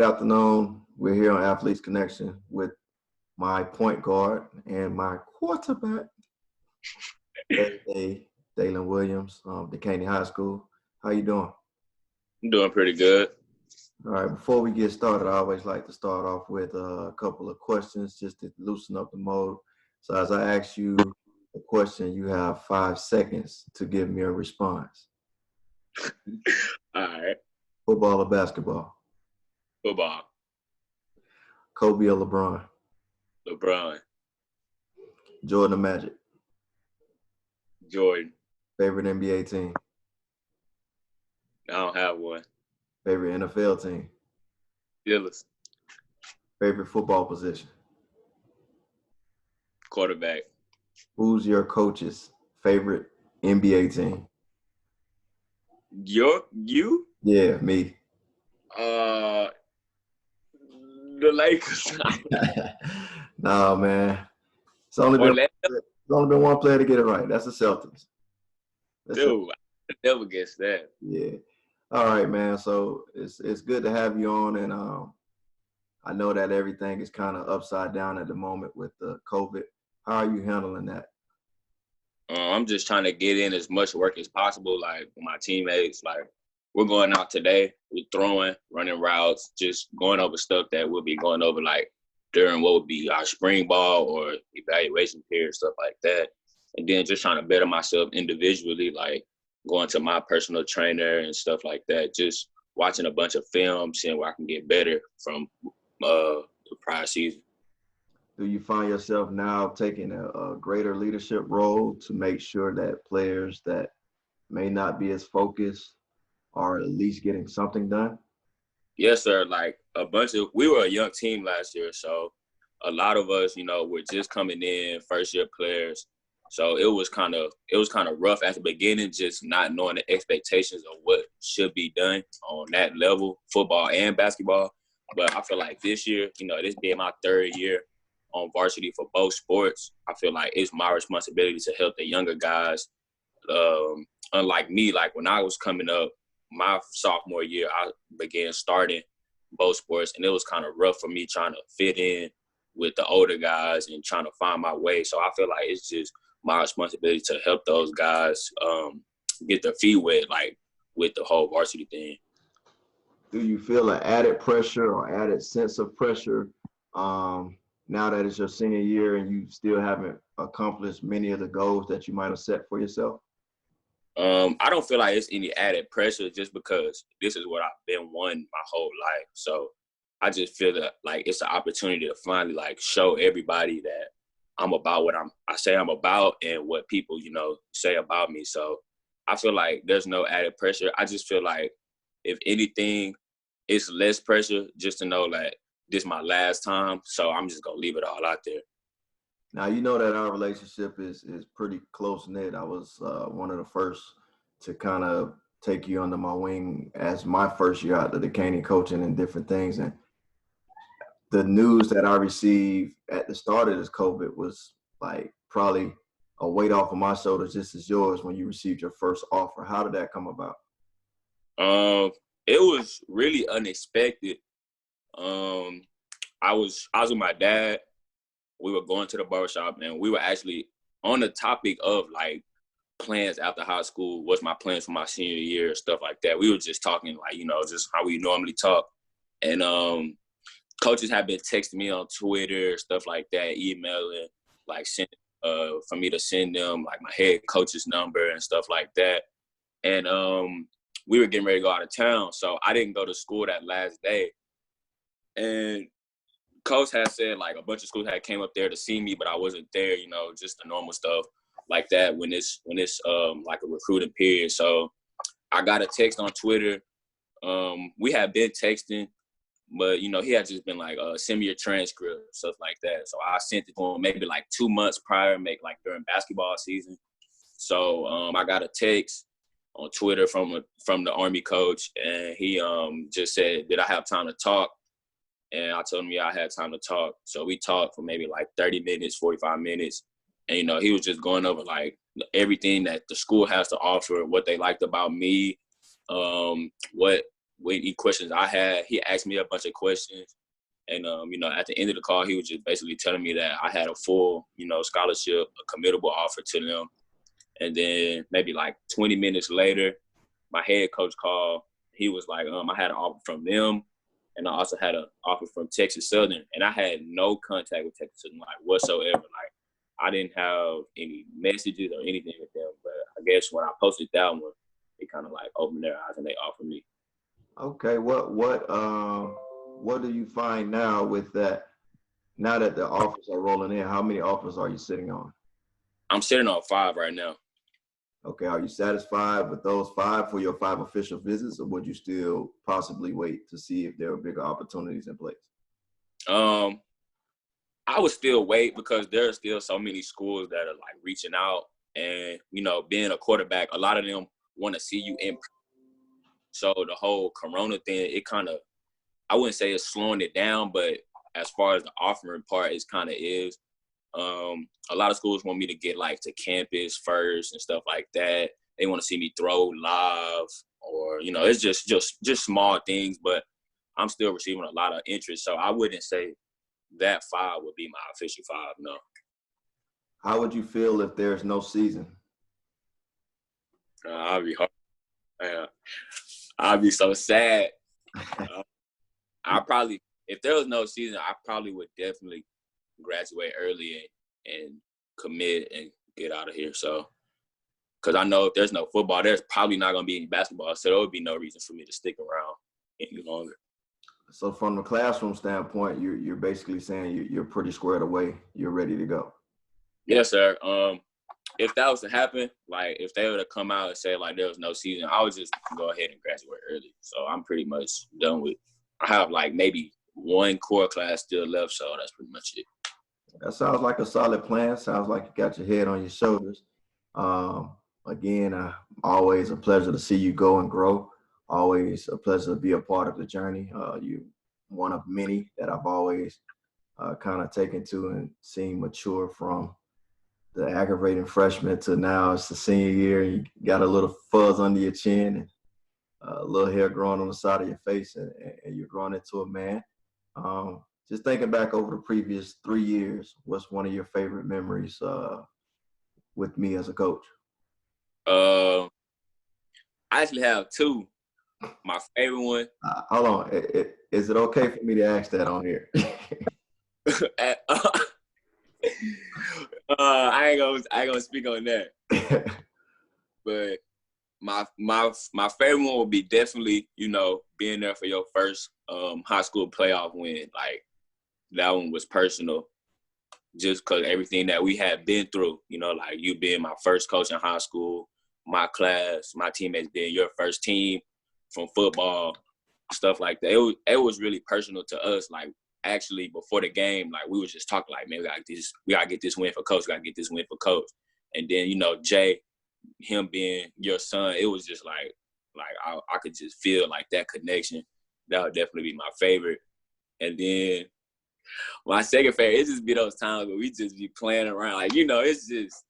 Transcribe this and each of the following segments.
Good afternoon. We're here on Athletes Connection with my point guard and my quarterback, Daelyn Williams, Dekaney High School. How you doing? I'm doing pretty good. All right, before we get started, I always like to start off with a couple of questions just to loosen up the mode. So as I ask you a question, you have 5 seconds to give me a response. All right. Football or basketball? Football. Kobe or LeBron? LeBron. Jordan or Magic? Jordan. Favorite NBA team? I don't have one. Favorite NFL team? Steelers. Favorite football position? Quarterback. Who's your coach's favorite NBA team? You? Yeah, me. The Lakers. Nah, man. It's only been one player to get it right. That's the Celtics. Dude, I never guess that. Yeah. All right, man. So it's good to have you on, and I know that everything is kind of upside down at the moment with the COVID. How are you handling that? I'm just trying to get in as much work as possible, like with my teammates. Like, we're going out today, we're throwing, running routes, just going over stuff that we'll be going over like during what would be our spring ball or evaluation period, stuff like that. And then just trying to better myself individually, like going to my personal trainer and stuff like that, just watching a bunch of film, seeing where I can get better from the prior season. Do you find yourself now taking a greater leadership role to make sure that players that may not be as focused are at least getting something done? Yes, sir. Like we were a young team last year, so a lot of us, were just coming in, first year players. So it was kind of rough at the beginning, just not knowing the expectations of what should be done on that level, football and basketball. But I feel like this year, this being my third year on varsity for both sports, I feel like it's my responsibility to help the younger guys. Unlike me, like when I was coming up, my sophomore year, I began starting both sports, and it was kind of rough for me trying to fit in with the older guys and trying to find my way. So I feel like it's just my responsibility to help those guys get their feet wet, like with the whole varsity thing. Do you feel an added pressure or added sense of pressure now that it's your senior year and you still haven't accomplished many of the goals that you might have set for yourself? I don't feel like it's any added pressure just because this is what I've been wanting my whole life. So I just feel that like it's an opportunity to finally like show everybody that I'm about what I say I'm about and what people, say about me. So I feel like there's no added pressure. I just feel like if anything, it's less pressure just to know that this is my last time. So I'm just going to leave it all out there. Now, you know that our relationship is pretty close-knit. I was one of the first to kind of take you under my wing as my first year out the Dekaney coaching and different things. And the news that I received at the start of this COVID was like probably a weight off of my shoulders just as yours when you received your first offer. How did that come about? It was really unexpected. I was with my dad. We were going to the barbershop, and we were actually on the topic of, like, plans after high school. What's my plans for my senior year, stuff like that. We were just talking, like, just how we normally talk. And coaches have been texting me on Twitter, stuff like that, emailing, like, for me to send them, like, my head coach's number and stuff like that. And we were getting ready to go out of town, so I didn't go to school that last day. And coach had said, like, a bunch of schools had came up there to see me, but I wasn't there, just the normal stuff like that when it's like a recruiting period. So I got a text on Twitter. We had been texting, but, he had just been like, send me your transcript, stuff like that. So I sent it to him maybe like 2 months prior, like during basketball season. So I got a text on Twitter from the Army coach, and he just said, did I have time to talk? And I told him, yeah, I had time to talk. So we talked for maybe like 30 minutes, 45 minutes. And, he was just going over like everything that the school has to offer, what they liked about me, what with any questions I had. He asked me a bunch of questions. And, you know, at the end of the call, he was just basically telling me that I had a full, you know, scholarship, a committable offer to them. And then maybe like 20 minutes later, my head coach called. He was like, I had an offer from them, and I also had an offer from Texas Southern. And I had no contact with Texas Southern, like, whatsoever. Like, I didn't have any messages or anything with them. But I guess when I posted that one, it kind of like opened their eyes and they offered me. Okay, what do you find now with that? Now that the offers are rolling in, how many offers are you sitting on? I'm sitting on 5 right now. Okay, are you satisfied with those 5 for your 5 official visits, or would you still possibly wait to see if there are bigger opportunities in place? I would still wait because there are still so many schools that are like reaching out, and you know, being a quarterback, a lot of them want to see you in. So the whole Corona thing, it kind of, I wouldn't say it's slowing it down, but as far as the offering part, it kind of is. A lot of schools want me to get like to campus first and stuff like that. They want to see me throw live, or you know, it's just small things. But I'm still receiving a lot of interest, so I wouldn't say that 5 would be my official 5. No. How would you feel if there's no season? I'd be hard. I'd be so sad. I probably, if there was no season, I probably would definitely graduate early and commit and get out of here. So, because I know if there's no football, there's probably not going to be any basketball. So there would be no reason for me to stick around any longer. So from the classroom standpoint, you're basically saying you're pretty squared away. You're ready to go. Yes, sir. If that was to happen, like if they were to come out and say like there was no season, I would just go ahead and graduate early. So I'm pretty much done with. I have like maybe 1 core class still left, so that's pretty much it. That sounds like a solid plan. Sounds like you got your head on your shoulders. Again, always a pleasure to see you go and grow. Always a pleasure to be a part of the journey. You one of many that I've always kind of taken to and seen mature from the aggravating freshman to now it's the senior year. You got a little fuzz under your chin and a little hair growing on the side of your face, and you're growing into a man. Just thinking back over the previous 3 years, what's one of your favorite memories with me as a coach? I actually have 2. My favorite one. Hold on. Is it okay for me to ask that on here? I ain't gonna speak on that. But my favorite one would be definitely, you know, being there for your first high school playoff win. Like that one was personal, just because everything that we had been through. You know, like you being my first coach in high school, my class, my teammates being your first team from football, stuff like that. It was really personal to us. Like actually before the game, like we was just talking like, man, we gotta get this win for coach, And then, you know, Jay, him being your son, it was just like I could just feel like that connection. That would definitely be my favorite. And then my second favorite, it just be those times where we just be playing around. Like, you know, it's just,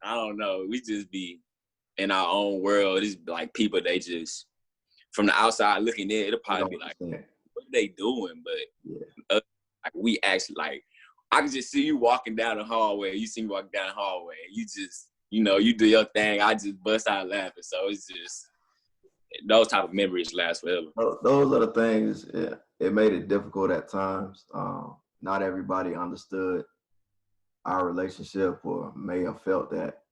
I don't know, we just be in our own world. It's like people, they just, from the outside looking in, it'll probably be like, what are they doing? But like we actually, like, I can just see you walking down the hallway. You see me walking down the hallway. You just, you know, you do your thing. I just bust out laughing. So it's just, those type of memories last forever. Those are the things, it made it difficult at times. Not everybody understood our relationship or may have felt that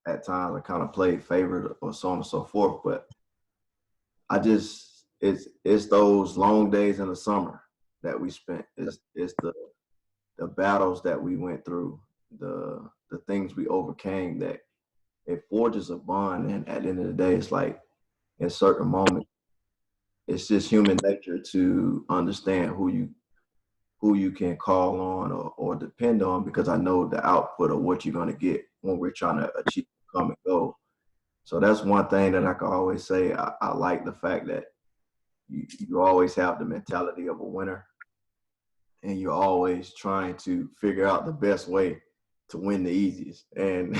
at times I kind of played favorite or so on and so forth. But it's those long days in the summer that we spent. It's the battles that we went through, the things we overcame, that it forges a bond. And at the end of the day, it's like in certain moments, it's just human nature to understand who you can call on or depend on, because I know the output of what you're going to get when we're trying to achieve a common goal. So that's one thing that I can always say. I like the fact that you always have the mentality of a winner, and you're always trying to figure out the best way to win the easiest. And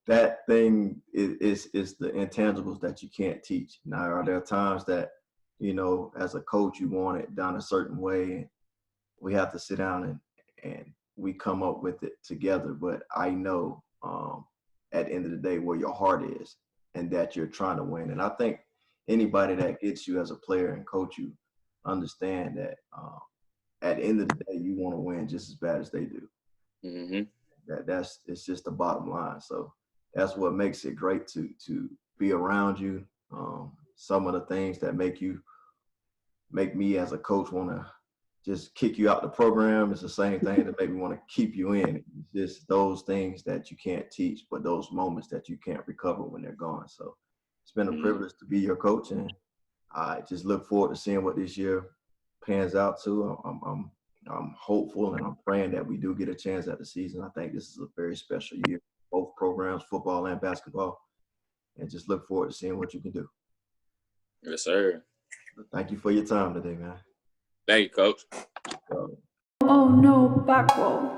that thing is the intangibles that you can't teach. Now, are there times that you know, as a coach, you want it done a certain way. We have to sit down and we come up with it together. But I know at the end of the day where your heart is and that you're trying to win. And I think anybody that gets you as a player and coach you understand that at the end of the day, you want to win just as bad as they do. Mm-hmm. It's just the bottom line. So that's what makes it great to be around you. Some of the things that make me as a coach want to just kick you out the program. It's the same thing that make me want to keep you in. It's just those things that you can't teach, but those moments that you can't recover when they're gone. So it's been a privilege to be your coach, and I just look forward to seeing what this year pans out to. I'm hopeful and I'm praying that we do get a chance at the season. I think this is a very special year, both programs, football and basketball, and just look forward to seeing what you can do. Yes, sir. Thank you for your time today, man. Thank you, Coach. Oh no, back roll.